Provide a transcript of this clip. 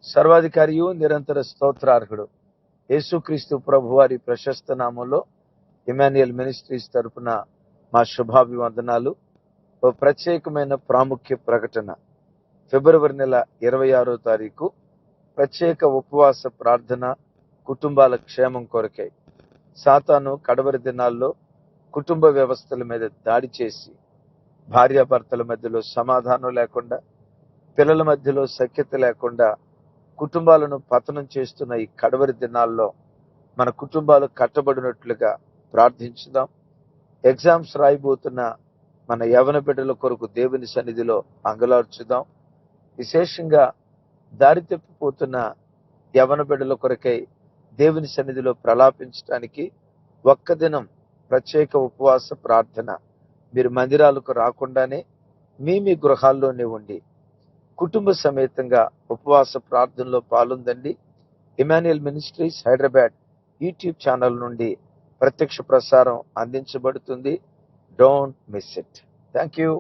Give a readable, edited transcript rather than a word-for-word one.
సర్వాధికారియు నిరంతర స్తోత్రార్హుడు యేసుక్రీస్తు ప్రభువారి ప్రశస్త నామంలో ఇమాన్యుయల్ మినిస్ట్రీస్ తరపున మా శుభాభివందనాలు. ఓ ప్రత్యేకమైన ప్రాముఖ్య ప్రకటన. ఫిబ్రవరి నెల 26వ తారీఖు ప్రత్యేక ఉపవాస ప్రార్థన కుటుంబాల క్షేమం కొరకై. సాతాను కడవరి దినాల్లో కుటుంబ వ్యవస్థల మీద దాడి చేసి భార్యాభర్తల మధ్యలో సమాధానం లేకుండా, పిల్లల మధ్యలో సఖ్యత లేకుండా కుటుంబాలను పతనం చేస్తున్న ఈ కడవరి దినాల్లో మన కుటుంబాలు కట్టబడినట్లుగా ప్రార్థించుదాం. ఎగ్జామ్స్ రాయబోతున్న మన యవన బిడ్డల కొరకు దేవుని సన్నిధిలో అంగలార్చుదాం. విశేషంగా దారి తప్పిపోతున్న యవన బిడ్డల కొరకై దేవుని సన్నిధిలో ప్రలాపించడానికి ఒక్క దినం ప్రత్యేక ఉపవాస ప్రార్థన. మీరు మందిరాలకు రాకుండానే మీ గృహాల్లోనే ఉండి కుటుంబ సమేతంగా ఉపవాస ప్రార్థనలో పాల్గొందండి. Emmanuel ministries Hyderabad YouTube channel నుండి ప్రత్యక్ష ప్రసారం అందించబడుతుంది. Don't miss it. Thank you.